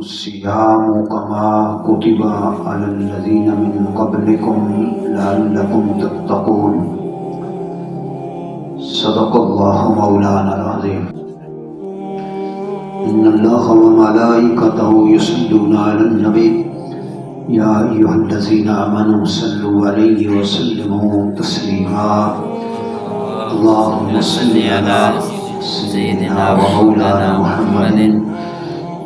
الصيام كما كتب على الذين من قبلكم لعلكم تتقون صدق الله مولانا العظيم إن الله وملائكته يصلون على النبي يا أيها الذين آمنوا صلوا عليه وسلموا تسليما اللهم صل على سيدنا ومولانا محمد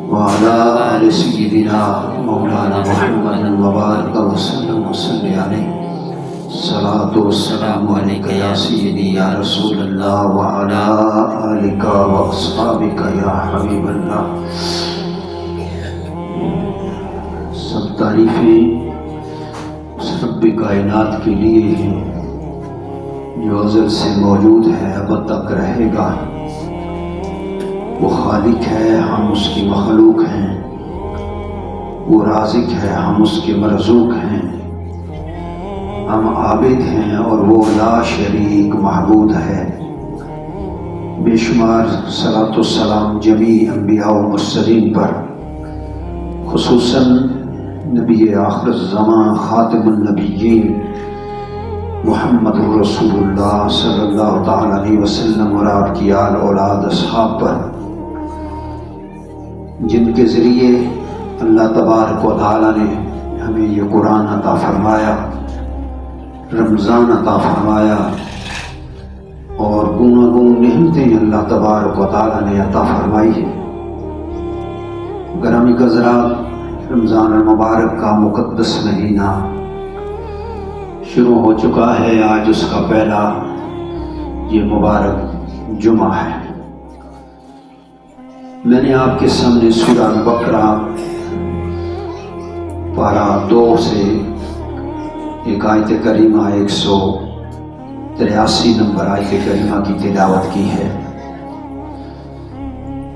وعلى آل سيدنا مولانا محمد وبارك وسلم وصل عليه الصلاة والسلام عليك يا سيدي يا رسول الله وعلى آلك وأصحابك يا حبيب الله. سب تعریفیں اس رب کائنات کے لیے ہیں جو ازل سے موجود ہے اب تک رہے گا. وہ خالق ہے ہم اس کی مخلوق ہیں، وہ رازق ہے ہم اس کے مرزوق ہیں، ہم عابد ہیں اور وہ لا شریک معبود ہے. بے شمار صلاۃ والسلام جمیع انبیاء و مرسلین پر، خصوصاً نبی آخر الزمان خاتم النبیین محمد رسول اللہ صلی اللہ تعالیٰ علیہ وسلم اور آپ کی آل اولاد اصحاب پر، جن کے ذریعے اللہ تبارک و تعالیٰ نے ہمیں یہ قرآن عطا فرمایا، رمضان عطا فرمایا اور گوناگون نعمتیں اللہ تبارک و تعالیٰ نے عطا فرمائی ہے. گرامی حضرات، رمضان المبارک کا مقدس مہینہ شروع ہو چکا ہے. آج اس کا پہلا یہ مبارک جمعہ ہے. میں نے آپ کے سامنے سورہ البقرہ پارہ 2 سے ایک آیت کریمہ 183 نمبر آیت کریمہ کی تلاوت کی ہے.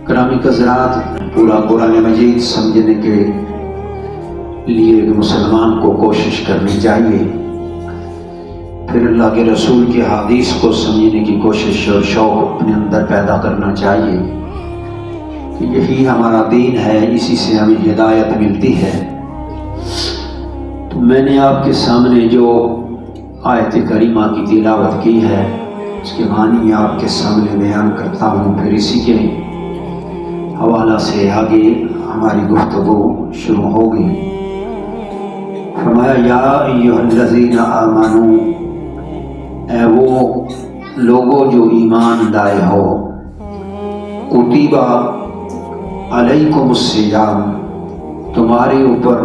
گرامی حضرات، پورا قرآن مجید سمجھنے کے لیے مسلمان کو کوشش کرنی چاہیے، پھر اللہ کے رسول کی حدیث کو سمجھنے کی کوشش اور شوق اپنے اندر پیدا کرنا چاہیے کہ یہی ہمارا دین ہے، اسی سے ہمیں ہدایت ملتی ہے. تو میں نے آپ کے سامنے جو آیت کریمہ کی تلاوت کی ہے اس کے معنی آپ کے سامنے بیان کرتا ہوں، پھر اسی کے حوالہ سے آگے ہماری گفتگو شروع ہوگی. فرمایا یا ایھا الذین آمنوا، اے وہ لوگوں جو ایمان لائے ہو، کتب علیکم الصیام، تمہارے اوپر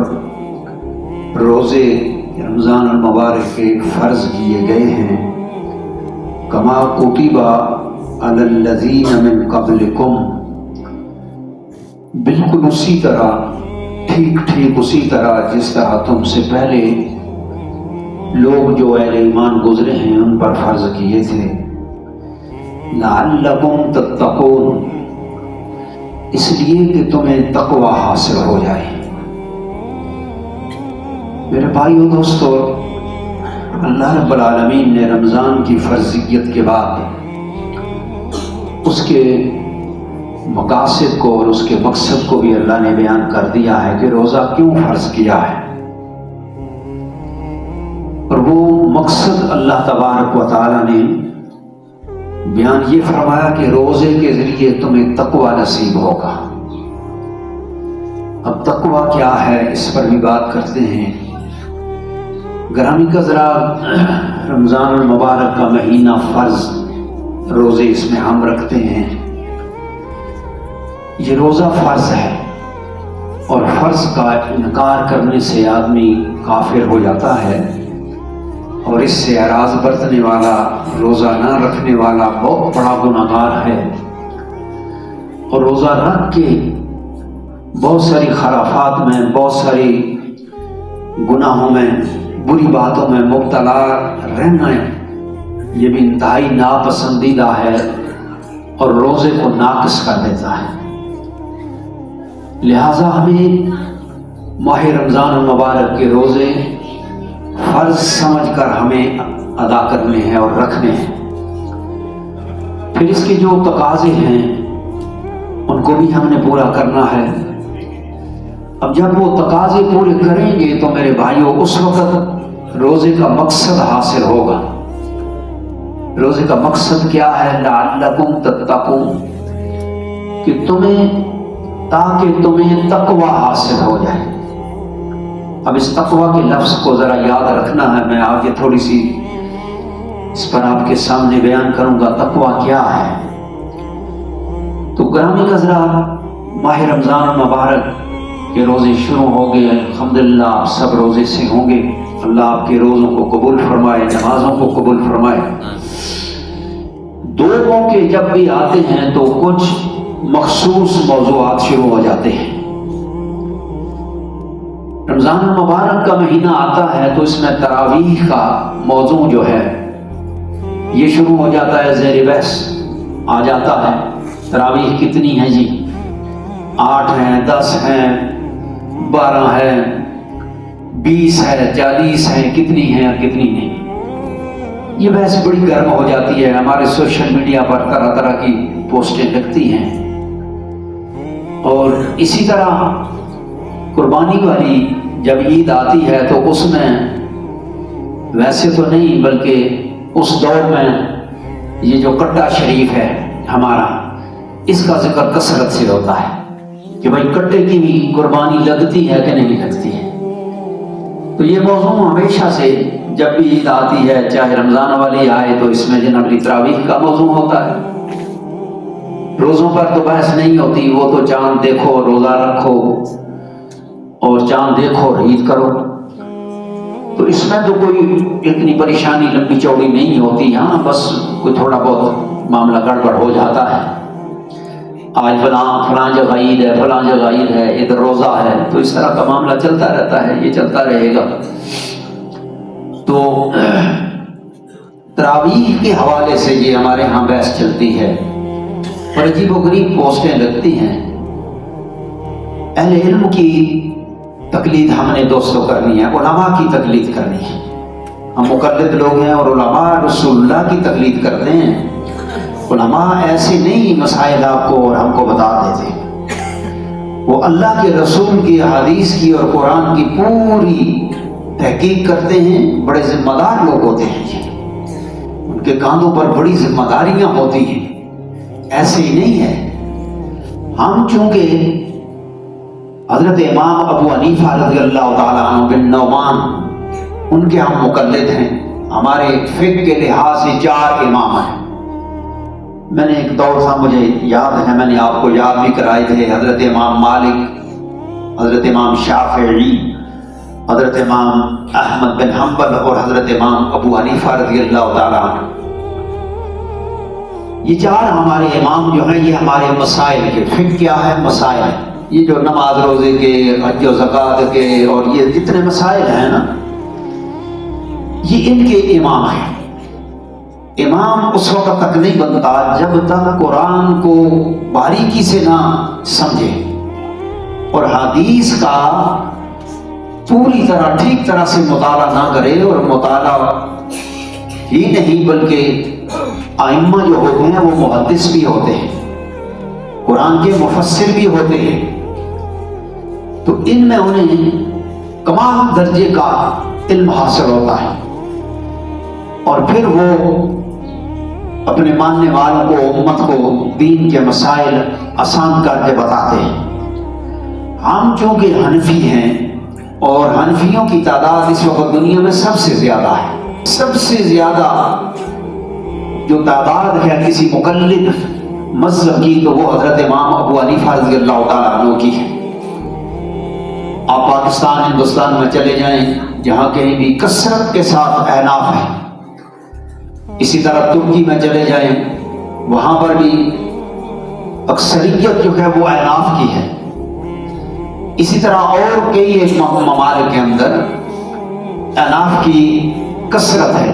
روزے رمضان المبارک کے فرض کیے گئے ہیں. کما کتب علی الذین من قبلکم، بالکل اسی طرح، ٹھیک اسی طرح جس طرح تم سے پہلے لوگ جو اہل ایمان گزرے ہیں ان پر فرض کیے تھے. لعلکم تتقون، اس لیے کہ تمہیں تقوی حاصل ہو جائے. میرے بھائیو دوستو، اللہ رب العالمین نے رمضان کی فرضیت کے بعد اس کے مقاصد کو اور اس کے مقصد کو بھی اللہ نے بیان کر دیا ہے کہ روزہ کیوں فرض کیا ہے. اور وہ مقصد اللہ تبارک و تعالیٰ نے بیان یہ فرمایا کہ روزے کے ذریعے تمہیں تقوی نصیب ہوگا. اب تقوی کیا ہے اس پر بھی بات کرتے ہیں. گرامی حضرات، رمضان المبارک کا مہینہ فرض روزے اس میں ہم رکھتے ہیں. یہ روزہ فرض ہے اور فرض کا انکار کرنے سے آدمی کافر ہو جاتا ہے، اور اس سے اعراض برتنے والا، روزہ نہ رکھنے والا بہت بڑا گناہگار ہے. اور روزہ رکھ کے بہت ساری خرافات میں، بہت ساری گناہوں میں، بری باتوں میں مبتلا رہنا یہ بھی انتہائی ناپسندیدہ ہے اور روزے کو ناقص کر دیتا ہے. لہٰذا ہمیں ماہ رمضان المبارک کے روزے فرض سمجھ کر ہمیں ادا کرنے ہیں اور رکھنے ہیں. پھر اس کے جو تقاضے ہیں ان کو بھی ہم نے پورا کرنا ہے. اب جب وہ تقاضے پورے کریں گے تو میرے بھائیوں اس وقت روزے کا مقصد حاصل ہوگا۔ روزے کا مقصد کیا ہے؟ لعلکم تتقون، کہ تاکہ تمہیں تقوی حاصل ہو جائے۔ اب اس تقوی کے لفظ کو ذرا یاد رکھنا ہے، میں آگے تھوڑی سی اس پر آپ کے سامنے بیان کروں گا تقوی کیا ہے۔ تو گرامی حضرات، ماہ رمضان المبارک کے روزے شروع ہو گئے، الحمدللہ آپ سب روزے سے ہوں گے۔ اللہ آپ کے روزوں کو قبول فرمائے، نمازوں کو قبول فرمائے۔ دو موقع جب بھی آتے ہیں تو کچھ مخصوص موضوعات شروع ہو جاتے ہیں۔ رمضان المبارک کا مہینہ آتا ہے تو اس میں تراویح کا موضوع جو ہے یہ شروع ہو جاتا ہے، زیر بحث آ جاتا ہے۔ تراویح کتنی ہیں جی؟ 8 ہیں، 10 ہیں، 12 ہیں، 20 ہے، 40 ہیں، کتنی ہیں اور کتنی نہیں؟ یہ بحث بڑی گرم ہو جاتی ہے، ہمارے سوشل میڈیا پر طرح طرح کی پوسٹیں لگتی ہیں۔ اور اسی طرح قربانی والی جب عید آتی ہے تو اس میں ویسے تو نہیں بلکہ اس دور میں یہ جو کٹا شریف ہے ہمارا، اس کا ذکر کثرت سے ہوتا ہے کہ بھائی کٹے کی بھی قربانی لگتی ہے کہ نہیں لگتی ہے۔ تو یہ موضوع ہمیشہ سے جب بھی عید آتی ہے، چاہے رمضان والی آئے، تو اس میں جناب تراویح کا موضوع ہوتا ہے۔ روزوں پر تو بحث نہیں ہوتی، وہ تو چاند دیکھو، روزہ رکھو اور چاند دیکھو اور عید کرو، تو اس میں تو کوئی اتنی پریشانی لمبی چوڑی نہیں ہوتی۔ ہاں بس کوئی تھوڑا بہت معاملہ گڑبڑ ہو جاتا ہے، آج فلاں جگہ عید ہے، فلاں جگہ عید ہے، ادھر روزہ ہے، تو اس طرح کا معاملہ چلتا رہتا ہے، یہ چلتا رہے گا۔ تو تراویح کے حوالے سے یہ ہمارے ہاں بحث چلتی ہے اور عجیب و غریب پوسٹیں لگتی ہیں۔ اہل علم کی تقلید ہم نے دوستوں کرنی ہے، علماء کی تقلید کرنی ہے۔ ہم مقلد لوگ ہیں اور علماء رسول اللہ کی تقلید کرتے ہیں۔ علماء ایسے نہیں مسائل آپ کو اور ہم کو بتا دیتے، وہ اللہ کے رسول کی حدیث کی اور قرآن کی پوری تحقیق کرتے ہیں۔ بڑے ذمہ دار لوگ ہوتے ہیں، ان کے کاندھوں پر بڑی ذمہ داریاں ہوتی ہیں، ایسے ہی نہیں ہے۔ ہم چونکہ حضرت امام ابو حنیفہ رضی اللہ تعالیٰ عنہ بن نعمان ان کے ہم مقلد ہیں، ہمارے فقہ کے لحاظ سے 4 امام ہیں۔ میں نے ایک دور تھا، مجھے یاد ہے، میں نے آپ کو یاد بھی کرائے تھے، حضرت امام مالک، حضرت امام شافعی، حضرت امام احمد بن حنبل اور حضرت امام ابو حنیفہ رضی اللہ تعالیٰ عنہ۔ یہ 4 ہمارے امام جو ہیں، یہ ہمارے مسائل کے فقہ کیا ہے، مسائل، یہ جو نماز روزے کے، حج و زکوٰۃ کے اور یہ جتنے مسائل ہیں نا، یہ ان کے امام ہیں۔ امام اس وقت تک نہیں بنتا جب تک قرآن کو باریکی سے نہ سمجھے اور حدیث کا پوری طرح ٹھیک طرح سے مطالعہ نہ کرے، اور مطالعہ ہی نہیں بلکہ ائمہ جو ہوتے ہیں وہ محدث بھی ہوتے ہیں، قرآن کے مفسر بھی ہوتے ہیں، تو ان میں انہیں کمال درجے کا علم حاصل ہوتا ہے، اور پھر وہ اپنے ماننے والوں کو، امت کو دین کے مسائل آسان کر کے بتاتے ہیں۔ ہم چونکہ حنفی ہیں اور حنفیوں کی تعداد اس وقت دنیا میں سب سے زیادہ ہے، سب سے زیادہ جو تعداد ہے کسی مقلد مذہب کی تو وہ حضرت امام ابو حنیفہ رضی اللہ تعالیٰ عنہ کی ہے۔ آپ پاکستان، ہندوستان میں چلے جائیں، جہاں کہیں بھی کثرت کے ساتھ احناف ہیں، اسی طرح ترکی میں چلے جائیں، وہاں پر بھی اکثریت جو ہے وہ احناف کی ہے۔ اسی طرح اور کئی ایک ممالک کے اندر احناف کی کثرت ہے،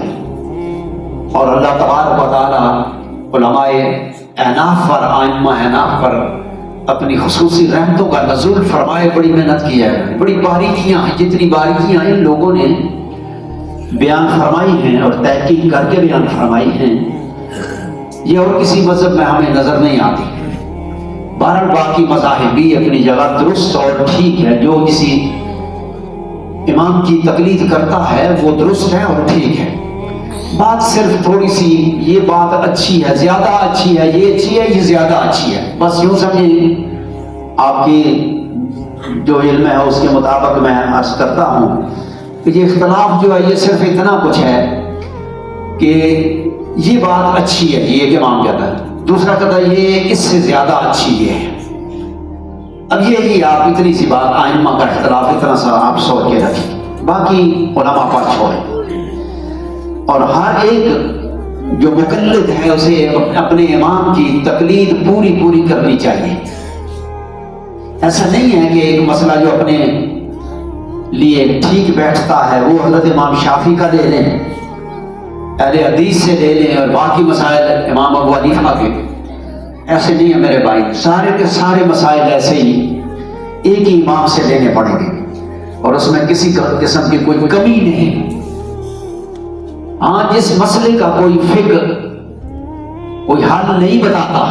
اور اللہ تبارک و تعالی علماء احناف پر، ائمہ احناف پر اپنی خصوصی رحمتوں کا نزول فرمائے، بڑی محنت کی ہے، بڑی باریکیاں ہیں، جتنی باریکیاں ان لوگوں نے بیان فرمائی ہیں اور تحقیق کر کے بیان فرمائی ہیں، یہ اور کسی مذہب میں ہمیں نظر نہیں آتی۔ بہرحال باقی مذاہب بھی اپنی جگہ درست اور ٹھیک ہے، جو کسی امام کی تقلید کرتا ہے وہ درست ہے اور ٹھیک ہے۔ بات صرف تھوڑی سی یہ بات اچھی ہے، زیادہ اچھی ہے، یہ اچھی ہے، یہ زیادہ اچھی ہے، بس یوں سمجھیں آپ کی جو علم ہے اس کے مطابق میں عرض کرتا ہوں کہ یہ اختلاف جو ہے یہ صرف اتنا کچھ ہے کہ یہ بات اچھی ہے، یہ ایک امام کہتا ہے، دوسرا کہتا ہے یہ اس سے زیادہ اچھی یہ ہے۔ اب یہی آپ اتنی سی بات ائمہ کا اختلاف اتنا سا آپ سوچ کے رکھیں، باقی علماء پر چھوڑیں، اور ہر ایک جو مقلد ہے اسے اپنے امام کی تقلید پوری کرنی چاہیے۔ ایسا نہیں ہے کہ ایک مسئلہ جو اپنے لیے ٹھیک بیٹھتا ہے وہ حضرت امام شافعی کا لے لیں، اہل حدیث سے لے لیں، اور باقی مسائل امام ابو حنیفہ کے، ایسے نہیں ہے میرے بھائی، سارے کے سارے مسائل ایسے ہی ایک ہی امام سے لینے پڑیں گے، اور اس میں کسی قسم کی کوئی کمی نہیں۔ ہاں جس مسئلے کا کوئی فقہ کوئی حل نہیں بتاتا،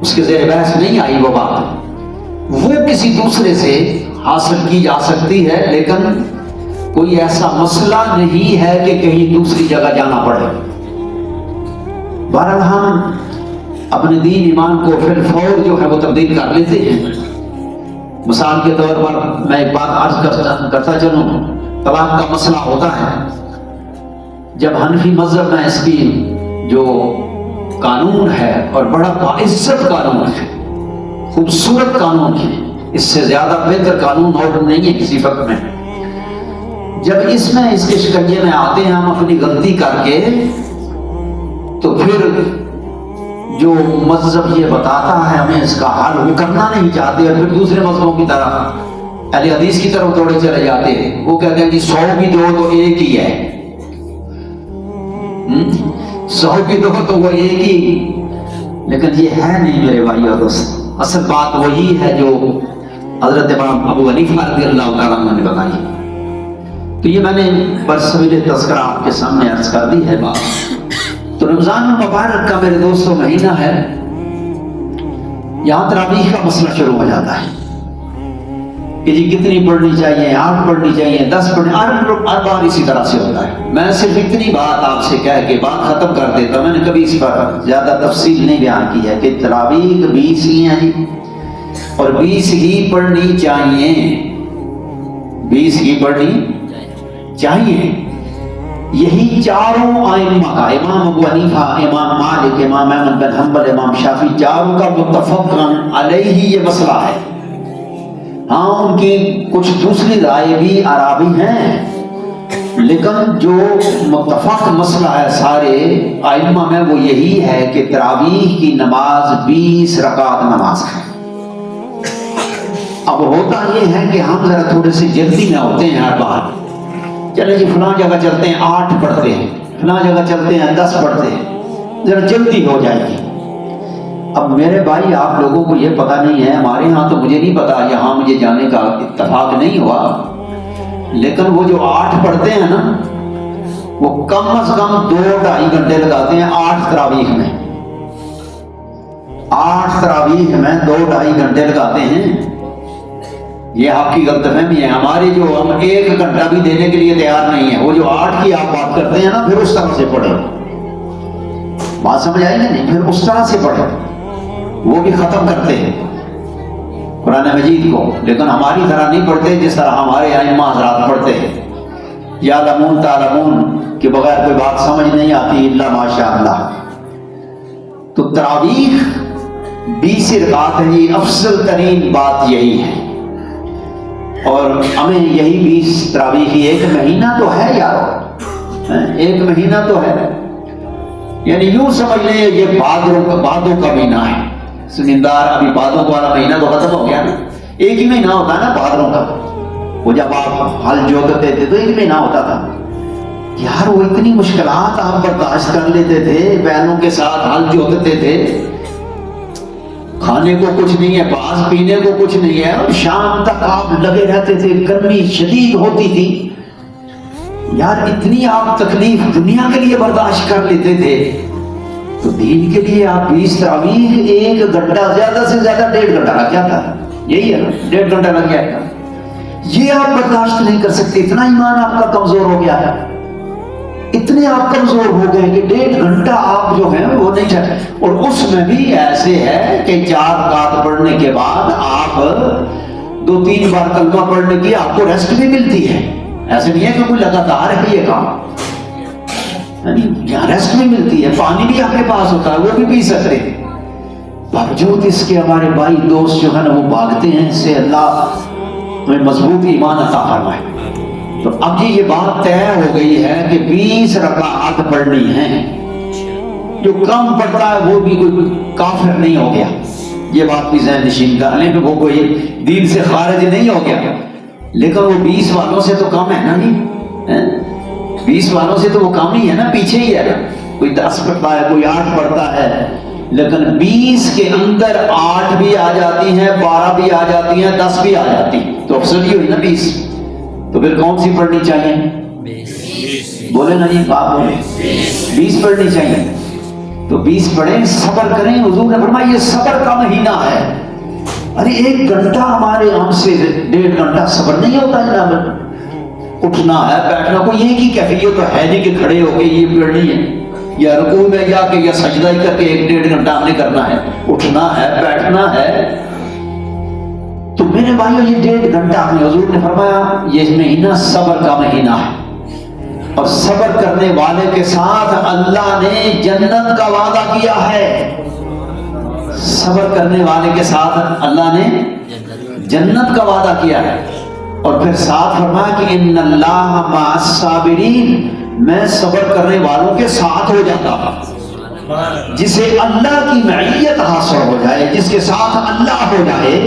اس کے زیر بحث نہیں آئی وہ بات، وہ کسی دوسرے سے حاصل کی جا سکتی ہے، لیکن کوئی ایسا مسئلہ نہیں ہے کہ کہیں دوسری جگہ جانا پڑے۔ بہرحال ہم اپنے دین ایمان کو پھر فور جو ہے وہ تبدیل کر لیتے ہیں۔ مثال کے طور پر میں ایک بات عرض کرتا چلوں، طلاق کا مسئلہ ہوتا ہے، جب حنفی مذہب میں اس کی جو قانون ہے اور بڑا باعزت قانون ہے، خوبصورت قانون ہے، اس سے زیادہ بہتر قانون اور نہیں ہے کسی وقت میں، جب اس کے شکنجے میں آتے ہیں ہم اپنی غلطی کر کے، تو پھر جو مذہب یہ بتاتا ہے ہمیں اس کا حل وہ کرنا نہیں چاہتے، اور پھر دوسرے مذہبوں کی طرح اہل حدیث کی طرف دوڑے چلے جاتے ہیں۔ وہ کہتے ہیں کہ 100 بھی دو تو ایک ہی ہے، 100 بھی دو تو وہ ایک ہی، لیکن یہ ہے نہیں میرے بھائی اور دوست۔ اصل بات وہی ہے جو حضرت امام ابو حنیفہ رضی اللہ تعالیٰ عنہ نے بتائی۔ تو یہ میں نے برسبیل تذکرہ آپ کے سامنے عرض کر دی ہے بات۔ تو رمضان المبارک کا میرے دوستوں مہینہ ہے، یہاں تراویح کا مسئلہ شروع ہو جاتا ہے کہ جی کتنی پڑھنی چاہیے، 8 پڑھنی چاہیے، 10 پڑھنی، ہر بار اسی طرح سے ہوتا ہے۔ میں صرف اتنی بات آپ سے کہہ کے بات ختم کر دیتا ہوں، میں نے کبھی اس پر زیادہ تفصیل نہیں بیان کی ہے کہ تراویح 20 ہی ہیں جی، اور 20 ہی پڑھنی چاہیے، 20 ہی پڑھنی چاہیے۔ یہی چاروں ائمہ کا، امام ابو حنیفہ، امام مالک، امام احمد بن حنبل، امام شافعی، چاروں کا متفق علیہ یہ مسئلہ ہے۔ ہاں ان کی کچھ دوسری رائے بھی آرابی ہیں، لیکن جو متفق مسئلہ ہے سارے ائمہ میں وہ یہی ہے کہ تراویح کی نماز 20 رکعت نماز ہے۔ اب ہوتا یہ ہے کہ ہم ذرا تھوڑے سے جلدی میں ہوتے ہیں ہر بار، چلے جی فلاں جگہ چلتے ہیں 8 پڑھتے ہیں، فلاں جگہ چلتے ہیں 10 پڑھتے ہیں، ذرا جلدی ہو جائے گی۔ اب میرے بھائی آپ لوگوں کو یہ پتہ نہیں ہے، ہمارے ہاں تو مجھے نہیں پتا، یہاں مجھے جانے کا اتفاق نہیں ہوا، لیکن وہ جو 8 پڑھتے ہیں نا وہ کم از کم 2-2.5 گھنٹے لگاتے ہیں 8 تراویح میں، 8 تراویح میں 2-2.5 گھنٹے لگاتے ہیں۔ یہ آپ کی غلط فہمی ہے، ہمارے جو ہم 1 گھنٹہ بھی دینے کے لیے تیار نہیں ہے، وہ جو 8 کی آپ بات کرتے ہیں نا پھر اس طرح سے پڑھیں، بات سمجھ آئی نا؟ نہیں، پھر اس طرح سے پڑھیں، وہ بھی ختم کرتے ہیں قرآن مجید کو، لیکن ہماری طرح نہیں پڑھتے جس طرح ہمارے ائمہ حضرات پڑھتے ہیں۔ یعلمون تعلمون کے بغیر کوئی بات سمجھ نہیں آتی الا ماشاء اللہ۔ تو تراویح 20 رکعت ہے، افضل ترین بات یہی ہے، اور ہمیں یہی 20 تراویح، ایک مہینہ تو ہے یارو، ایک مہینہ تو ہے، یعنی یوں سمجھ لیں یہ بادوں کا مہینہ ہے، زمیندار ابھی بادوں والا مہینہ تو ختم ہو گیا نا، ایک ہی مہینہ ہوتا ہے نا بادروں کا، وہ جب آپ ہل جوتتے تھے تو ایک مہینہ ہوتا تھا یار، وہ اتنی مشکلات آپ برداشت کر لیتے تھے، بیلوں کے ساتھ ہل جوتتے تھے، کھانے کو کچھ نہیں ہے، پاس پینے کو کچھ نہیں ہے، اور شام تک آپ لگے رہتے تھے، گرمی شدید ہوتی تھی یار، اتنی آپ تکلیف دنیا کے لیے برداشت کر لیتے تھے، تو دین کے لیے آپ 20 تراویح 1 گھنٹہ زیادہ سے زیادہ 1.5 گھنٹہ لگ جاتا ہے، یہی ہے نا، 1.5 گھنٹہ لگ جائے گا، یہ آپ برداشت نہیں کر سکتے، اتنا ایمان آپ کا کمزور ہو گیا ہے، اتنے آپ کمزور ہو گئے کہ 1.5 گھنٹہ آپ جو ہیں وہ نہیں چاہتے۔ اور اس میں بھی ایسے ہے کہ 4 رکعت پڑھنے کے بعد آپ 2-3 بار کلمہ پڑھنے کی آپ کو ریسٹ بھی ملتی ہے، ایسے نہیں ہے کہ کوئی لگاتار ہے یہ کام، یہاں ریسٹ بھی ملتی ہے، پانی بھی آپ کے پاس ہوتا ہے، وہ بھی پی سکتے ہیں۔ باوجود اس کے ہمارے بھائی دوست جو ہے نا وہ بھاگتے ہیں، اس سے اللہ تمہیں مضبوط ایمان عطا فرمائے۔ تو اب یہ بات طے ہو گئی ہے کہ 20 رکعات پڑھنی ہیں، جو کم پڑھتا ہے وہ بھی کوئی کافر نہیں ہو گیا، یہ بات بھی ذہن نشین کر لیں کہ وہ کوئی دین سے خارج نہیں ہو گیا، لیکن وہ 20 والوں سے تو کم ہے نا، نہیں 20 والوں سے تو وہ کم ہی ہے نا، پیچھے ہی ہے نا، کوئی 10 پڑھتا ہے، کوئی 8 پڑھتا ہے، لیکن 20 کے اندر 8 بھی آ جاتی ہیں، 12 بھی آ جاتی ہیں، 10 بھی آ جاتی ہیں، تو افسر ہی ہوئی نا 20، تو پھر کون سی پڑھنی چاہیے؟ بولے نا جی، بات بولے، 20 پڑھنی چاہیے، تو 20 پڑھیں، صبر کریں۔ حضور نے فرمایا یہ صبر کا مہینہ ہے، ارے 1 گھنٹہ ہمارے ہم سے 1.5 گھنٹہ صبر نہیں ہوتا جناب، اٹھنا ہے بیٹھنا، کوئی ایک ہی کیفیت تو ہے نہیں کہ کھڑے ہو کے یہ پڑھنی ہے، یا رکوع میں جا کے یا سجدہ ہی کر کے 1-1.5 گھنٹہ ہم نے کرنا ہے، اٹھنا ہے بیٹھنا ہے۔ تو میرے بھائیو یہ 1.5 گھنٹہ ہمیں حضور نے فرمایا یہ مہینہ صبر کا مہینہ ہے، اور صبر کرنے والے کے ساتھ اللہ نے جنت کا وعدہ کیا ہے، صبر کرنے والے کے ساتھ اللہ نے جنت کا وعدہ کیا ہے، اور پھر ساتھ فرمایا کہ ان اللہ مع الصابرین، میں صبر کرنے والوں کے ساتھ ہو جاتا ہوں۔ جسے اللہ کی معیت حاصل ہو جائے، جس کے ساتھ اللہ ہو جائے،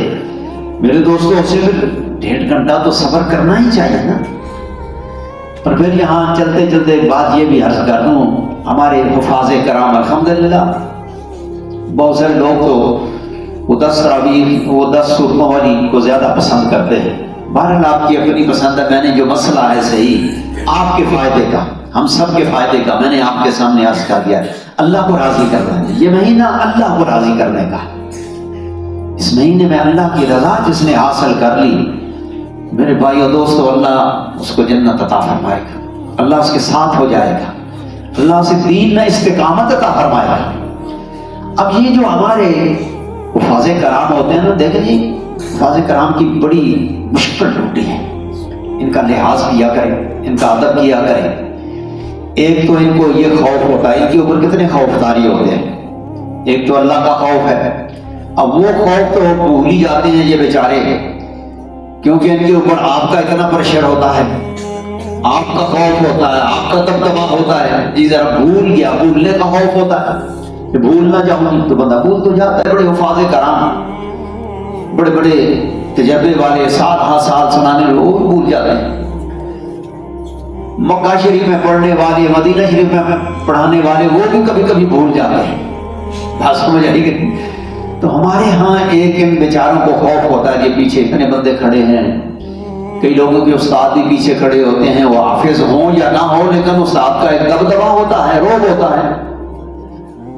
میرے دوستو اسے 1.5 گھنٹہ تو صبر کرنا ہی چاہیے نا۔ اور پھر یہاں چلتے چلتے ایک بات یہ بھی عرض کر دوں، ہمارے حفاظ کرام الحمدللہ بہت سارے لوگ تو وہ 10 تراویح وہ 10 سورتوں والی کو زیادہ پسند کرتے ہیں، بہرحال آپ کی اپنی پسند ہے، میں نے جو مسئلہ ہے صحیح آپ کے فائدے کا، ہم سب کے فائدے کا میں نے آپ کے سامنے عرض کر دیا، اللہ کو راضی کرنا ہے، یہ مہینہ اللہ کو راضی کرنے کا، اس مہینے میں اللہ کی رضا جس نے حاصل کر لی، میرے بھائیو دوستو، اللہ اس کو جنت عطا فرمائے گا، اللہ اس کے ساتھ ہو جائے گا، اللہ اسے دین میں استقامت عطا فرمائے گا۔ اب یہ جو ہمارے حفاظ کرام ہوتے ہیں نا، دیکھیں جی حفاظ کرام کی بڑی مشکل ڈیوٹی ہے، ان کا لحاظ کیا کریں، ان کا ادب کیا کریں۔ ایک تو ان کو یہ خوف ہوتا ہے، ان کے اوپر کتنے خوف طاری ہوتے ہیں، ایک تو اللہ کا خوف ہے، اب وہ خوف تو بھول ہی جاتے ہیں یہ بیچارے، کیونکہ ان کے اوپر آپ کا اتنا پریشر ہوتا ہے، آپ کا خوف ہوتا ہے، آپ کا دبدبا ہوتا ہے، جی ذرا بھول گیا، بھولنے کا خوف ہوتا ہے کہ بھول نہ جاؤں، تو بندہ بھول تو جاتا ہے۔ بڑے حفاظ کرام، بڑے بڑے تجربے والے، سال ہاں سال سنانے والے، وہ بھی بھول جاتے ہیں۔ مکہ شریف میں پڑھنے والے، مدینہ شریف میں پڑھانے والے، وہ بھی کبھی کبھی بھول جاتے ہیں، بات سمجھ آئی کہ؟ تو ہمارے ہاں ایک ان بیچاروں کو خوف ہوتا ہے کہ پیچھے اتنے بندے کھڑے ہیں، کئی لوگوں کے استاد بھی پیچھے کھڑے ہوتے ہیں، وہ حافظ ہوں یا نہ ہو، لیکن استاد کا ایک دبدبا ہوتا ہے، رعب ہوتا ہے،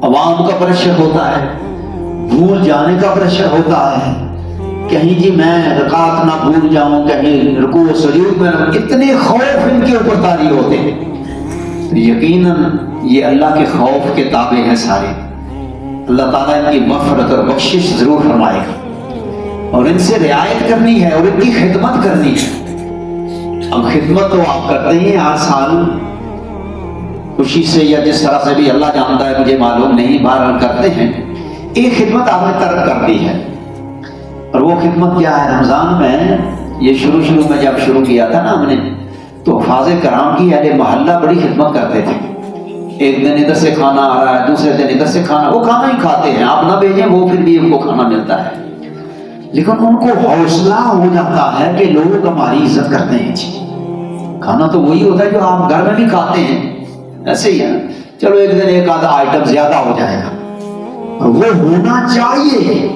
عوام کا پریشر ہوتا ہے، بھول جانے کا پریشر ہوتا ہے، کہیں جی میں رکعت نہ بھول جاؤں، کہیں رکوع و سجود میں، اتنے خوف ان کے اوپر طاری ہوتے ہیں۔ یقیناً یہ اللہ کے خوف کے تابع ہیں سارے، اللہ تعالیٰ ان کی مغفرت اور بخشش ضرور فرمائے گا، اور ان سے رعایت کرنی ہے اور ان کی خدمت کرنی ہے۔ اب خدمت تو آپ کرتے ہیں ہر سال خوشی سے یا جس طرح سے بھی اللہ جانتا ہے، مجھے معلوم نہیں، بہرحال کرتے ہیں۔ ایک خدمت آپ نے ترک کر دی ہے، اور وہ خدمت کیا ہے؟ رمضان میں یہ شروع میں جب شروع کیا تھا نا ہم نے، تو حفاظ کرام کی اہل محلہ بڑی خدمت کرتے تھے، ایک دن ادھر سے کھانا آ رہا ہے، دوسرے دن ادھر سے کھانا، وہ کھانا ہی کھاتے ہیں، آپ نہ بھیجیں وہ پھر بھی ان کو کھانا ملتا ہے، لیکن ان کو حوصلہ ہو جاتا ہے کہ لوگ ہماری عزت کرتے ہیں، جی کھانا تو وہی ہوتا ہے جو آپ گھر میں بھی کھاتے ہیں، ایسے ہی ہے، چلو ایک دن ایک آدھا آئٹم زیادہ ہو جائے گا، وہ ہونا چاہیے۔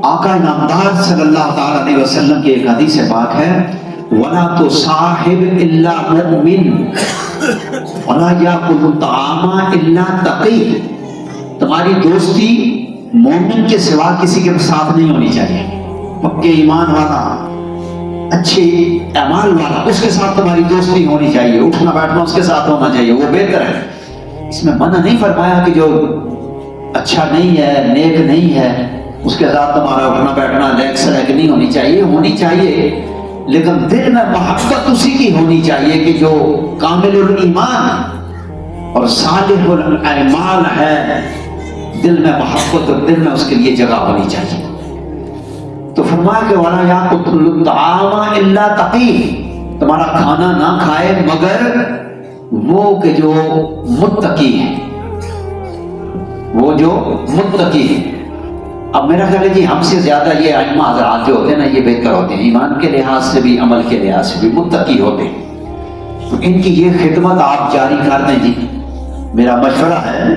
آقا نامدار صلی اللہ تعالی علیہ وسلم کی ایک حدیث پاک ہے، ولا تصاحب الا مؤمن ولا یاکل الطعام الا تقی، تمہاری دوستی مومن کے سوا کسی کے ساتھ نہیں ہونی چاہیے، پکے ایمان والا، اچھے اعمال والا، اس کے ساتھ تمہاری دوستی ہونی چاہیے، اٹھنا بیٹھنا اس کے ساتھ ہونا چاہیے، وہ بہتر ہے۔ اس میں منع نہیں فرمایا کہ جو اچھا نہیں ہے، نیک نہیں ہے، اس کے ساتھ تمہارا اٹھنا بیٹھنا لیگ سلیگ نہیں ہونی چاہیے، ہونی چاہیے، لیکن دل میں محبت اسی کی ہونی چاہیے کہ جو کامل الایمان اور صالح الاعمال ہے، دل میں محبت اور دل میں اس کے لیے جگہ ہونی چاہیے۔ تو فرمایا کہ وَلَا يَأْكُلُ الطَّعَامَ إِلَّا تَقِيٌّ، تمہارا کھانا نہ کھائے مگر وہ کہ جو متقی ہے، وہ جو متقی ہے۔ اب میرا خیال ہے جی ہم سے زیادہ یہ ائمہ حضرات جو ہوتے ہیں نا، یہ بہتر ہوتے ہیں، ایمان کے لحاظ سے بھی، عمل کے لحاظ سے بھی متقی ہوتے ہیں۔ تو ان کی یہ خدمت آپ جاری کر دیں جی، میرا مشورہ ہے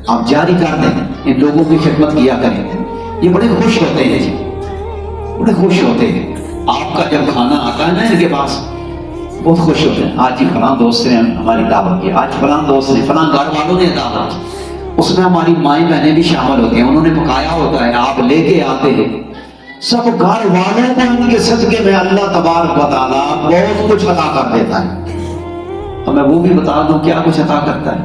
آپ جاری کر دیں، ان لوگوں کی خدمت کیا کریں، یہ بڑے خوش ہوتے ہیں جی، بڑے خوش ہوتے ہیں۔ آپ کا جب کھانا آتا ہے نا ان کے پاس، بہت خوش ہوتے ہیں، آج جی فلاں دوست نے ہماری دعوت کی، آج فلاں دوست نے، فلاں گھر والوں نے دعوت کی، اس میں ہماری مائیں بہنیں بھی شامل ہوتی ہیں، انہوں نے پکایا ہوتا ہے، آپ لے کے آتے ہیں، سب گھر والوں کو ان کے صدقے میں اللہ تبارک و تعالیٰ بہت کچھ عطا کر دیتا ہے۔ تو میں وہ بھی بتا دوں کیا کچھ عطا کرتا ہے۔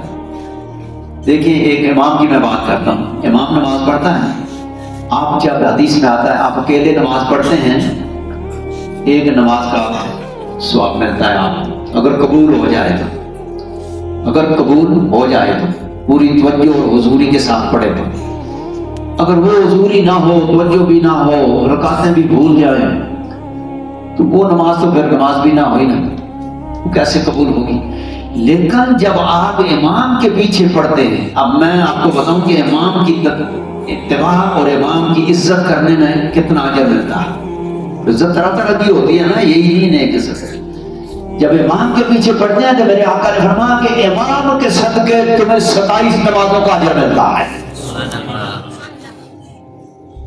دیکھیں ایک امام کی میں بات کرتا ہوں، امام نماز پڑھتا ہے، آپ جب حدیث میں آتا ہے آپ اکیلے نماز پڑھتے ہیں، ایک نماز کا ثواب ملتا ہے، آپ اگر قبول ہو جائے تو، اگر قبول ہو جائے تو پوری توجہ اور حضوری کے ساتھ پڑھے تو، اگر وہ حضوری نہ ہو، توجہ بھی نہ ہو، رکعتیں بھی بھول جائیں تو وہ نماز تو پھر نماز بھی نہ ہوئی نا، وہ کیسے قبول ہوگی؟ لیکن جب آپ امام کے پیچھے پڑھتے ہیں، اب میں آپ کو بتاؤں کہ امام کی اتباع اور امام کی عزت کرنے میں کتنا اجر ملتا ہے۔ عزت طرح طرح کی ہوتی ہے نا، یہی نہیں ہے عزت۔ جب امام کے پیچھے پڑھتے ہیں تو میرے آقا نے فرمایا کہ امام کے صدقے تمہیں 27 نمازوں کا اجر ملتا ہے۔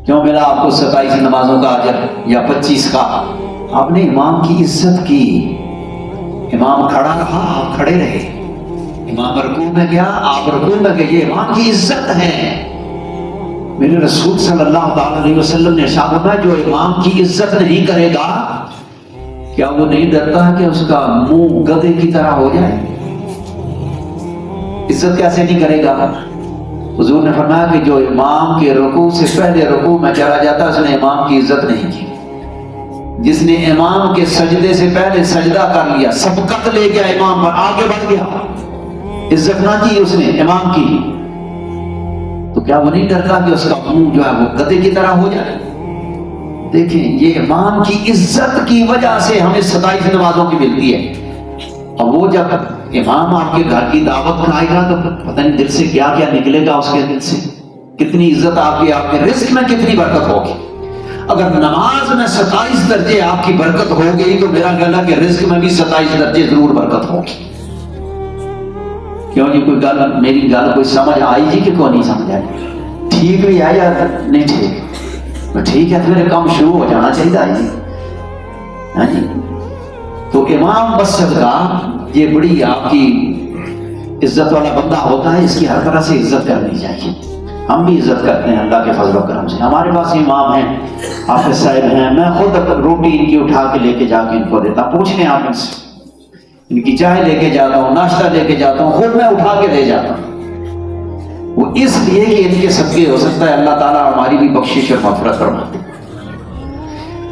کیوں ملا آپ کو 27 نمازوں کا اجر یا 25 کا؟ آپ نے امام کی عزت کی، امام کھڑا رہا آپ کھڑے رہے، امام رکوع میں گیا آپ رکوع میں گئے، یہ امام کی عزت ہے۔ میرے رسول صلی اللہ علیہ وسلم نے ارشاد فرمایا جو امام کی عزت نہیں کرے گا، کیا وہ نہیں ڈرتا کہ اس کا منہ گدھے کی طرح ہو جائے؟ عزت کیسے نہیں کرے گا؟ حضور نے فرمایا کہ جو امام کے رکوع سے پہلے رکوع میں چلا جاتا اس نے امام کی عزت نہیں کی۔ جس نے امام کے سجدے سے پہلے سجدہ کر لیا، سبقت لے گیا امام پر، آگے بڑھ گیا، عزت نہ کی اس نے امام کی، تو کیا وہ نہیں ڈرتا کہ اس کا منہ جو ہے وہ گدھے کی طرح ہو جائے؟ دیکھیں یہ امام کی عزت کی وجہ سے ہمیں 27 نمازوں کی ملتی ہے۔ اب وہ جب امام آپ کے گھر کی دعوت کھائے گا تو پتہ نہیں دل سے کیا کیا نکلے گا، اس کے دل سے کتنی عزت آپ کے رزق میں کتنی برکت ہوگی۔ اگر نماز میں 27 درجے آپ کی برکت ہو گئی تو میرا خیال ہے کہ رزق میں بھی 27 درجے ضرور برکت ہوگی۔ کیوں جی کوئی گل میری گل کوئی سمجھ آئی جی کہ کوئی نہیں سمجھ آئی؟ ٹھیک بھی ہے یا نہیں ٹھیک؟ ٹھیک ہے تو میرے کام شروع ہو جانا چاہیے جی، ہاں جی۔ تو امام مسجد کا یہ بڑی آپ کی عزت والا بندہ ہوتا ہے، اس کی ہر طرح سے عزت کرنی چاہیے۔ ہم بھی عزت کرتے ہیں اللہ کے فضل و کرم سے، ہمارے پاس امام ہیں، حافظ صاحب ہیں، میں خود روٹی ان کی اٹھا کے لے کے جا کے ان کو دیتا ہوں، پوچھ لیں آپ ان سے، ان کی چائے لے کے جاتا ہوں، ناشتہ لے کے جاتا ہوں، خود میں اٹھا کے لے جاتا ہوں، وہ اس لیے کہ ان کے صدقے ہو سکتا ہے اللہ تعالیٰ ہماری بھی بخشش اور مغفرت فرمائے۔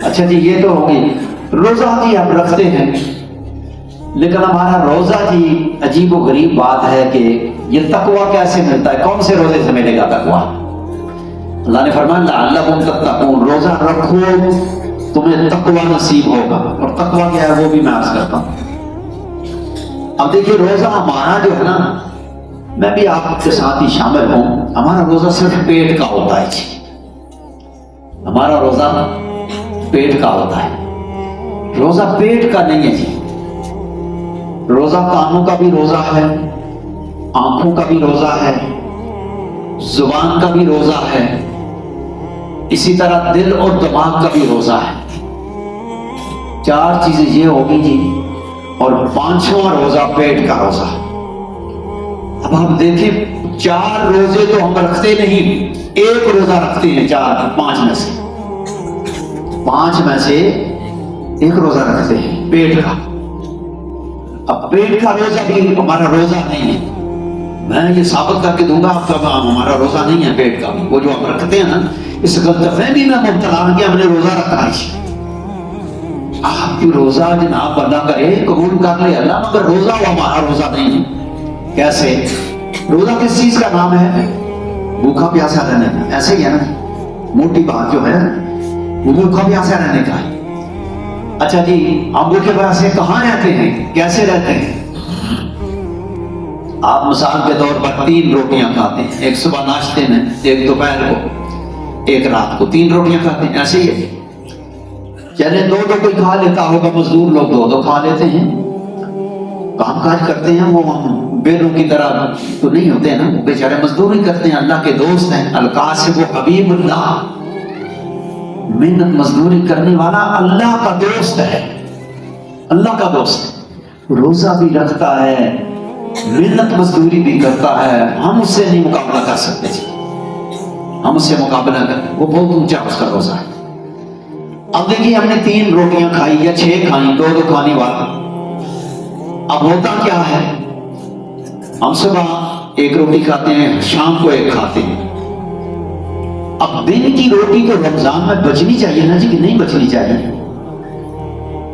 اچھا جی یہ تو ہو گئی۔ روزہ بھی ہم رکھتے ہیں، لیکن ہمارا روزہ جی عجیب و غریب بات ہے کہ یہ تقویٰ کیسے ملتا ہے؟ کون سے روزے سے ملے گا تقویٰ؟ اللہ نے فرمایا لعلکم تتقون، روزہ رکھو تمہیں تقویٰ نصیب ہوگا، اور تقویٰ کیا ہے وہ بھی میں عرض کرتا ہوں۔ اب دیکھیے روزہ ہمارا جو ہے نا، میں بھی آپ کے ساتھ ہی شامل ہوں، ہمارا روزہ صرف پیٹ کا ہوتا ہے جی، ہمارا روزہ پیٹ کا ہوتا ہے۔ روزہ پیٹ کا نہیں ہے جی، روزہ کانوں کا بھی روزہ ہے، آنکھوں کا بھی روزہ ہے، زبان کا بھی روزہ ہے، اسی طرح دل اور دماغ کا بھی روزہ ہے۔ 4 چیزیں یہ ہوگی جی، اور 5واں روزہ پیٹ کا روزہ۔ اب آپ دیکھیں 4 روزے تو ہم رکھتے نہیں، 1 روزہ رکھتے ہیں 5 میں سے، 5 میں سے 1 روزہ رکھتے ہیں پیٹ کا۔ اب پیٹ کا روزہ بھی ہمارا روزہ نہیں ہے، میں یہ ثابت کر کے دوں گا آپ کا، ہمارا روزہ نہیں ہے پیٹ کا بھی۔ وہ جو ہم رکھتے ہیں نا، اس غلط فہمی میں مبتلا ہوں کہ ہم نے روزہ رکھا ہے۔ آپ کی روزہ جناب اللہ کرے قبول کر لے اللہ، مگر روزہ وہ ہمارا روزہ نہیں ہے۔ کیسے؟ روزہ کس چیز کا نام ہے؟ بھوکا پیاسا رہنے کا، ایسے ہی ہے نا، موٹی بات جو ہے وہ بھوکا پیاسا رہنے کا ہے۔ اچھا جی، ہم بھوکے پیاسے کہاں رہتے ہیں، کیسے رہتے ہیں؟ آپ مثال کے طور پر 3 روٹیاں کھاتے ہیں، ایک صبح ناشتے میں، ایک دوپہر کو، ایک رات کو، 3 روٹیاں کھاتے ہیں، ایسے ہی ہے۔ چلے 2 کوئی کھا لیتا ہوگا، مزدور لوگ 2 کھا لیتے ہیں، کام کاج کرتے ہیں، وہ ہم بیلوں کی طرح تو نہیں ہوتے ہیں نا، بیچارے مزدوری کرتے ہیں، اللہ کے دوست ہیں۔ القاسب حبیب اللہ، محنت مزدوری کرنے والا اللہ کا دوست ہے، اللہ کا دوست۔ روزہ بھی رکھتا ہے، محنت مزدوری بھی کرتا ہے، ہم اس سے نہیں مقابلہ کر سکتے جی، ہم اس سے مقابلہ کریں، وہ بہت اونچا اس کا روزہ ہے۔ اب دیکھیے ہم نے 3 روٹیاں کھائی یا 6 کھائیں، 2 کھانے والا۔ اب ہوتا کیا ہے، ہم صبح 1 روٹی کھاتے ہیں، شام کو 1 کھاتے ہیں۔ اب دن کی روٹی تو رمضان میں بچنی چاہیے نا جی، کہ نہیں بچنی چاہیے؟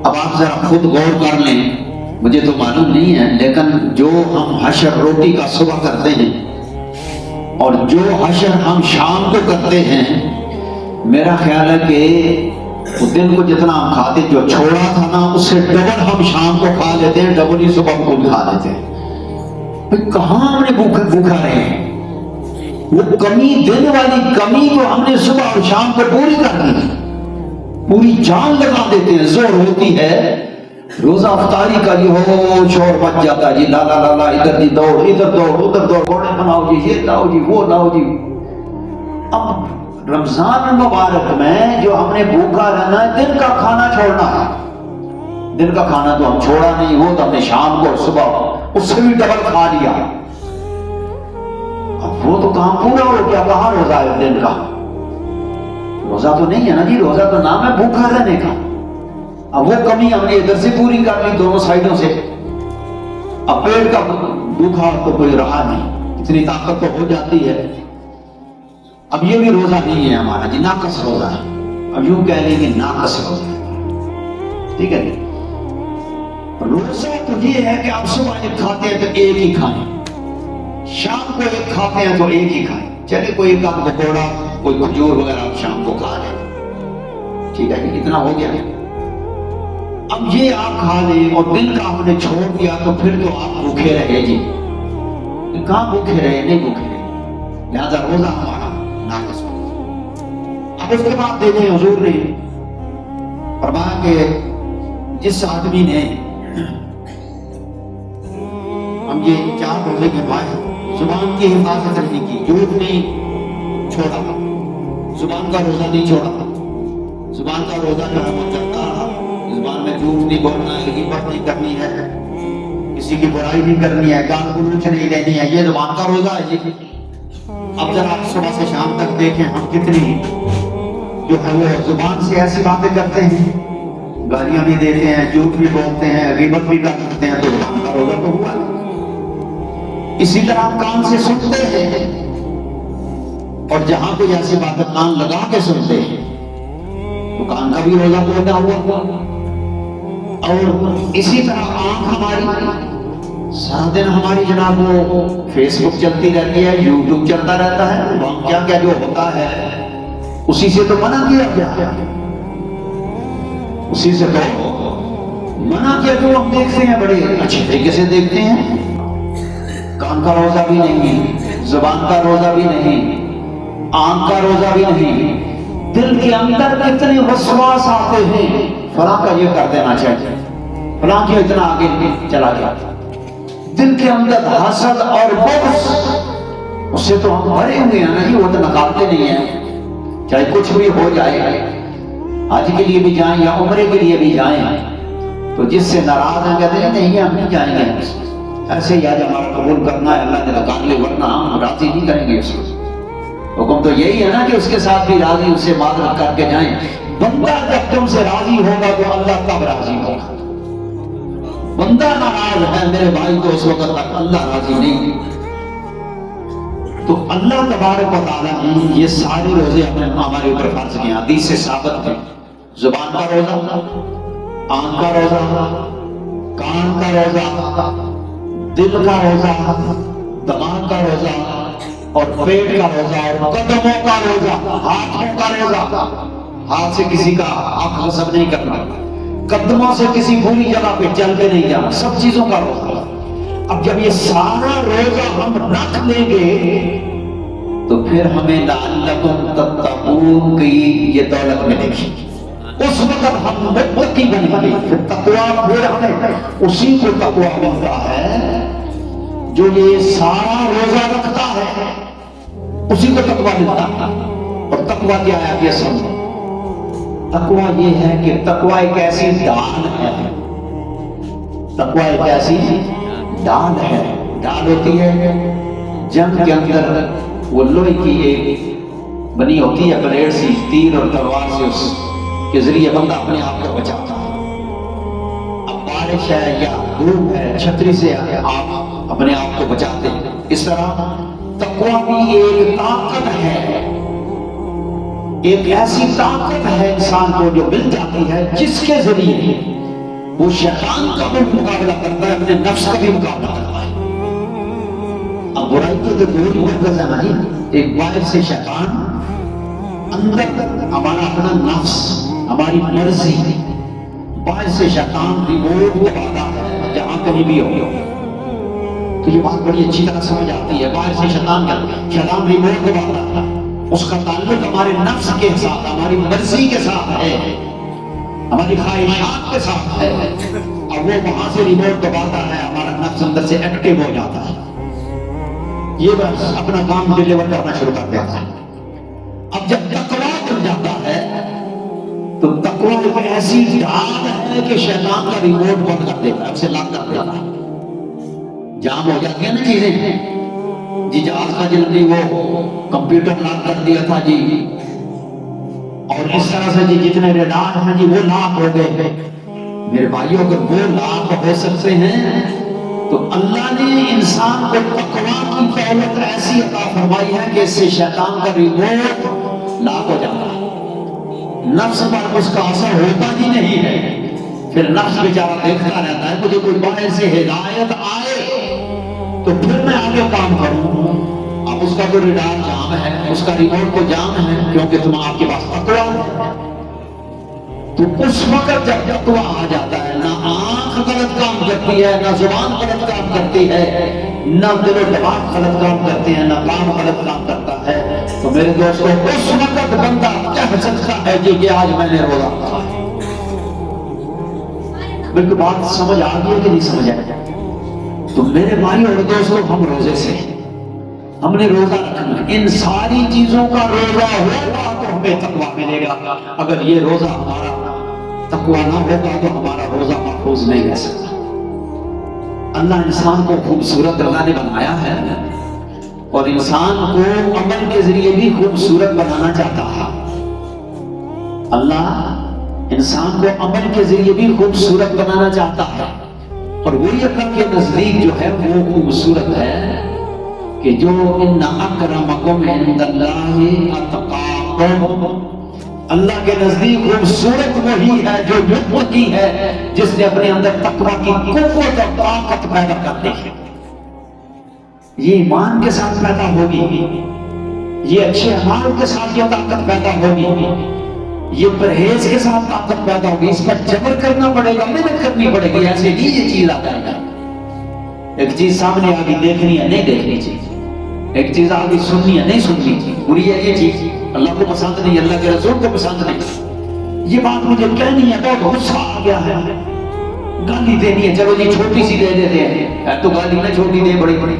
اب آپ ذرا خود غور کر لیں، مجھے تو معلوم نہیں ہے، لیکن جو ہم حشر روٹی کا صبح کرتے ہیں اور جو حشر ہم شام کو کرتے ہیں، میرا خیال ہے کہ اس دن کو جتنا ہم کھاتے، جو چھوڑا تھا نا، اس سے ڈبل ہم شام کو کھا لیتے ہیں، ڈبل ہی صبح کو بھی کھا لیتے ہیں۔ بھئی کہاں ہم نے بھوکا رہے ہیں؟ وہ کمی، دن والی کمی تو ہم نے صبح اور شام کو پوری کر دی، پوری جان لگا دیتے ہیں۔ زور ہوتی ہے روزہ افطاری کا جی، ہو شور مچ جاتا جی، لا لا لا لا، ادھر جی دوڑ، ادھر دوڑ، ادھر دوڑ، گھوڑے بناؤ جی، یہ لاؤ جی، وہ لاؤ جی۔ اب رمضان مبارک میں جو ہم نے بھوکا رہنا ہے، دن کا کھانا چھوڑنا ہے۔ دن کا کھانا تو ہم چھوڑا نہیں، وہ تو ہم نے شام کو اور صبح اس سے بھی ڈبل کھا لیا۔ اب وہ تو کام پورا ہو گیا، کہاں روزہ ہے دن کا؟ روزہ تو نہیں ہے نا جی، روزہ تو نام ہے بھوکا رہنے کا۔ اب وہ کمی ہم نے ادھر سے پوری کر لی، دونوں سائڈوں سے۔ اب پیٹ کا بھوکا تو کوئی رہا نہیں، اتنی طاقت تو ہو جاتی ہے۔ اب یہ بھی روزہ نہیں ہے ہمارا جی، ناقص روزہ ہے، اب یوں کہہ لیں گے ناقص روزہ ہے، ٹھیک ہے جی۔ روزہ تو یہ ہے کہ آپ صبح 1 کھاتے ہیں تو 1 ہی کھائیں، شام کو 1 کھاتے ہیں تو 1 ہی کھائیں۔ چلے کوئی 1 آدھ پکوڑا، کوئی کھجور وغیرہ آپ شام کو کھا لیں، ٹھیک ہے جی، اتنا ہو گیا۔ اب یہ آپ کھا لیں اور دن کا آپ نے چھوڑ دیا تو پھر تو آپ بھوکے رہے جی، کہاں بھوکے رہے؟ نہیں بھوکے رہے، لہذا روزہ ہمارا ناقص ہو۔ اب اس کے بعد دیکھیں حضور نے فرمایا کہ جس آدمی نے، ہم یہ 4 روزے کے بعد زبان کی حفاظت نہیں کی، جھوٹ نہیں چھوڑا، زبان کا روزہ نہیں چھوڑا، زبان کا روزہ جو ہے وہ چلتا رہا، زبان میں جھوٹ نہیں بولنا ہے، غیبت نہیں کرنی ہے، کسی کی برائی نہیں کرنی ہے، گال گلوچ نہیں لینی ہے، یہ زبان کا روزہ ہے جی۔ اب ذرا آپ صبح سے شام تک دیکھیں ہم کتنی جو ہے وہ زبان سے ایسی باتیں کرتے ہیں، گالیاں بھی دیتے ہیں، جھوٹ بھی بولتے ہیں، غیبت بھی کرتے ہیں، تو زبان کا روزہ تو ہوا۔ اسی طرح آپ کان سے سنتے ہیں، اور جہاں کوئی ایسی باتیں کان لگا کے سنتے ہیں تو کان کا بھی روزہ پورا ہوا۔ اور اسی طرح آنکھ ہماری سارا دن ہماری جناب وہ فیس بک چلتی رہتی ہے، یوٹیوب چلتا رہتا ہے، وہاں کیا کیا جو ہوتا ہے اسی سے تو منع کیا گیا، اسی سے تو منع کیا، جو ہم دیکھتے ہیں بڑے اچھے طریقے سے دیکھتے ہیں۔ کان کا روزہ بھی نہیں، زبان کا روزہ بھی نہیں، آنکھ کا روزہ بھی نہیں، دل کے اندر کتنے وسواس آتے ہیں، فلاں کا یہ کر دینا چاہیے، فلاں کیوں اتنا آگے چلا گیا، دل کے اندر حسد اور بغض، اس سے تو ہم بھرے ہوئے ہیں نا جی، وہ تو نکالتے نہیں ہیں، چاہے کچھ بھی ہو جائے۔ حج کے لیے بھی جائیں یا عمرے کے لیے بھی جائیں تو جس سے ناراض ہیں کہتے ہیں نہیں ہم نہیں جائیں گے، ایسے ہی آج ہمارا قبول کرنا ہے اللہ نے کر لے ورنہ ہم راضی نہیں کریں گے اس کو۔ حکم تو یہی ہے نا کہ اس کے ساتھ بھی راضی اس سے معذرت کر کے جائیں۔ بندہ جب تم سے راضی ہوگا تو اللہ تب راضی ہوگا۔ بندہ ناراض ہے میرے بھائی تو اس وقت تک اللہ راضی نہیں۔ تو اللہ تبارک و تعالیٰ نے یہ سارے روزے ہمارے اوپر فرض کیے، حدیث سے ثابت ہے۔ زبان کا روزہ، آنکھ کا روزہ، کان کا روزہ، دل کا روزہ، دماغ کا روزہ اور پیٹ کا روزہ اور قدموں کا روزہ، ہاتھوں کا روزہ۔ ہاتھ سے کسی کا حق غصب نہیں کرنا، قدموں سے کسی بری جگہ پہ چل کے نہیں جانا، سب چیزوں کا روزہ۔ اب جب یہ سارا روزہ ہم رکھ لیں گے تو پھر ہمیں لعلکم تتقون کی یہ دولت ملے گی۔ اس وقت ہم متقی بنیں گے۔ تقویٰ پھر ہمیں اسی کو تقویٰ ملتا ہے جو یہ سارا روزہ رکھتا ہے، اسی کو تقویٰ ملتا ہے۔ اور تقویٰ کیا ہے یہ سمجھو، تقویٰ یہ ہے کہ تقویٰ ایک ایسی ڈال ہے، تقویٰ ایک ایسی ڈال ہے۔ ڈال ہوتی ہے جنگ کے اندر وہ لوہے کی ایک بنی ہوتی ہے بلیڈ سی، تیر اور تلوار سے اس کے ذریعے بندہ اپنے آپ کو بچاتا ہے۔ اب بارش ہے یا دھوپ ہے، چھتری سے آپ اپنے آپ کو بچاتے ہیں۔ اس طرح تقویٰ بھی ایک طاقت ہے، ایک ایسی طاقت ہے انسان کو جو مل جاتی ہے جس کے ذریعے وہ شیطان کا بھی مقابلہ کرتا ہے، اپنے نفس کا بھی مقابلہ کرتا ہے۔ اب برائی کے تو دو ہی مرکز ہے نا، ایک باہر سے شیطان، اندر ہمارا اپنا نفس، ہماری مرضی۔ باہر سے شیطان ریموٹ دباتا ہے جہاں کہیں بھی ہو، تو یہ بات بڑی اچھی طرح سمجھ آتی ہے۔ باہر سے شیطان ریموٹ دباتا ہے، اس کا تعلق ہمارے نفس کے ساتھ، ہماری مرضی کے ساتھ ہے، ہماری خواہشات کے ساتھ ہے۔ اب وہ وہاں سے ریموٹ دباتا ہے، ہمارا نفس اندر سے ایکٹیو ہو جاتا ہے، یہ بس اپنا کام ڈیلیور کرنا شروع کر دیتا ہے۔ اب جب تقویٰ بن جاتا ہے تو تقویٰ ایک ایسی ڈال ہے کہ شیطان کا ریموٹ بند کر دیتا ہے، اسے لاک کر دیتا ہے۔ جام ہو جاتی ہے نا چیزیں، جی جہاز کا جلدی وہ کمپیوٹر لاک کر دیا تھا جی، اور اس طرح سے جی جتنے ریڈار ہیں جی وہ لاک ہو گئے۔ میرے بھائیوں اگر وہ لاک ہو سکتے ہیں تو اللہ نے انسان کو تقویٰ کی دولت ایسی عطا فرمائی ہے کہ اس سے شیطان کا ریموٹ لاک ہو جاتا ہے، نفس پر اس کا اثر ہوتا ہی نہیں ہے۔ پھر نفس بیچارہ دیکھتا رہتا ہے مجھے کوئی باہر سے ہدایت آئے تو پھر میں آگے کام کروں۔ اب اس کا جو ریڈار جام ہے، اس کا ریموٹ کو جام ہے، کیونکہ تم آپ کے پاس تقویٰ ہے۔ تو اس وقت جب تقویٰ آ جاتا ہے، نہ آنکھ غلط کام کرتی ہے، نہ زبان غلط کام کرتی ہے، نہ دل و دماغ غلط کام کرتے ہیں، نہ کام غلط کام کرتا ہے۔ تو میرے دوستوں اس وقت بندہ کہہ سکتا ہے جی کہ آج میں نے روزہ رکھا ہے۔ بالکل بات سمجھ آ گئی کہ نہیں سمجھ آئی؟ تو میرے بھائی اور دوستوں ہم روزے سے ہم نے روزہ رکھنا، ان ساری چیزوں کا روزہ ہوگا تو ہمیں تقویٰ ملے گا۔ اگر یہ روزہ ہمارا تقویٰ نہ ہوگا تو ہمارا روزہ محفوظ نہیں رہ سکتا۔ اللہ انسان کو خوبصورت اللہ نے بنایا ہے اور انسان کو عمل کے ذریعے بھی خوبصورت بنانا چاہتا ہے۔ اللہ انسان کو عمل کے ذریعے بھی خوبصورت بنانا چاہتا ہے، اور وہی اللہ کے نزدیک جو ہے وہ خوبصورت ہے کہ جو ان اکرمکم عند اللہ اتقاکم، اللہ کے نزدیک خوبصورت وہی ہے جو متقی ہے، جس نے اپنے اندر تقویٰ کی قوت اور طاقت پیدا کر دی ہے۔ یہ ایمان کے ساتھ پیدا ہوگی، یہ اچھے اعمال کے ساتھ یہ طاقت پیدا ہوگی، یہ پرہیز کے ساتھ طاقت پیدا ہوگی۔ اس پر جبر کرنا پڑے گا، محنت کرنی پڑے گی، ایسے نہیں یہ چیز آ جائے گا۔ ایک چیز سامنے آ گئی، دیکھنی ہے نہیں دیکھنی چاہیے، ایک چیز آ گئی سننی ہے نہیں سننی چاہیے، بری ہے یہ چیز، اللہ کو پسند نہیں، اللہ کے رسول کو پسند نہیں، یہ بات مجھے کہنی ہے، بہت غصہ آ گیا ہے، گالی دینی ہے، چلو جی چھوٹی سی دے دیتے ہیں، تو گالی نہ چھوٹی دے بڑی بڑی۔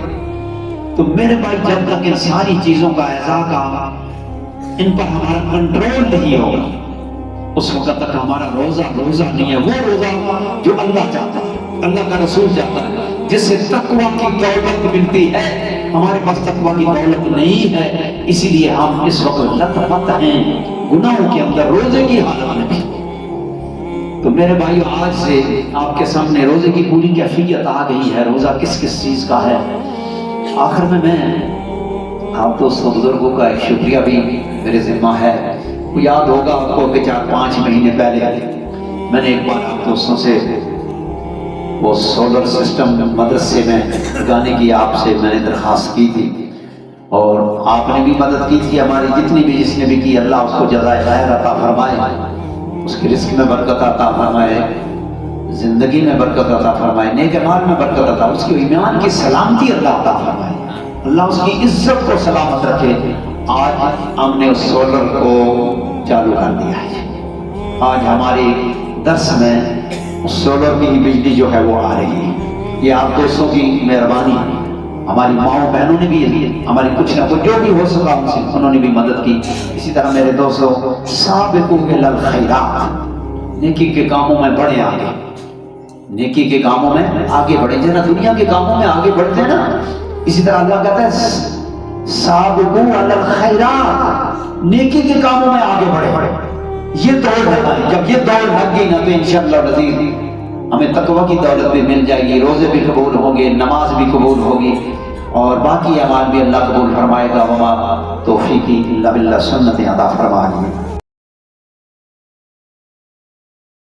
تو میرے بھائی جب تک ان ساری چیزوں کا احساس کا ان پر ہمارا کنٹرول نہیں ہوگا، اس وقت تک ہمارا روزہ نہیں ہے، وہ روزہ جو اللہ چاہتا ہے، اللہ کا رسول چاہتا ہے، جس سے تقوی کی دولت ملتی ہے۔ ہمارے پاس تقوی کی دولت نہیں ہے، اسی لیے ہم اس وقت لت پت ہیں گناہوں کے اندر، روزے کی حالت میں بھی۔ تو میرے بھائیو، آج سے آپ کے سامنے روزے کی پوری کیفیت آ گئی ہے، روزہ کس کس چیز کا ہے۔ آخر میں آپ دوستوں بزرگوں کا ایک شکریہ بھی میرے ذمہ ہے۔ وہ یاد ہوگا آپ کو کہ 4-5 مہینے پہلے میں نے ایک بار آپ دوستوں سے وہ سولر سسٹم مدرسے میں لگانے کی آپ سے میں نے درخواست کی تھی، اور آپ نے بھی مدد کی تھی، ہماری جتنی بھی جس نے بھی کی، اللہ اس کو جزائے خیر عطا فرمائے، اس کے رزق میں برکت عطا فرمائے، زندگی میں برکت عطا فرمائے، نیک اعمال میں برکت عطا، اس کی ایمان کی سلامتی اللہ عطا فرمائے، اللہ اس کی عزت کو سلامت رکھے۔ آج ہم نے اس سولر کو چالو کر دیا ہے، آج ہمارے درس میں اس سولر کی ہی بجلی جو ہے وہ آ رہی ہے۔ یہ آپ دوستوں کی مہربانی، ہماری ماؤں بہنوں نے بھی ہماری کچھ نہ کچھ جو بھی ہو سکا ان سے انہوں نے بھی مدد کی۔ اسی طرح میرے دوستوں، سابقوا الی الخیرات، نیکی کے کاموں میں بڑھیں آگے، نیکی کے کاموں میں آگے بڑھیں، جنا دنیا کے کاموں میں آگے بڑھتے ہیں نا، اسی طرح اللہ کہتا ہے سابقوا الی الخیرات، نیکی کے کاموں میں آگے بڑھیں۔ یہ دوڑ لگائیں، جب یہ دوڑ لگ گئی نا تو انشاءاللہ العزیز ہمیں تقوی کی دولت بھی مل جائے گی، روزے بھی قبول ہوں گے، نماز بھی قبول ہوگی، اور باقی اعمال بھی اللہ قبول فرمائے گا۔ وما توفیقی الا باللہ، سنت عطا فرمائے۔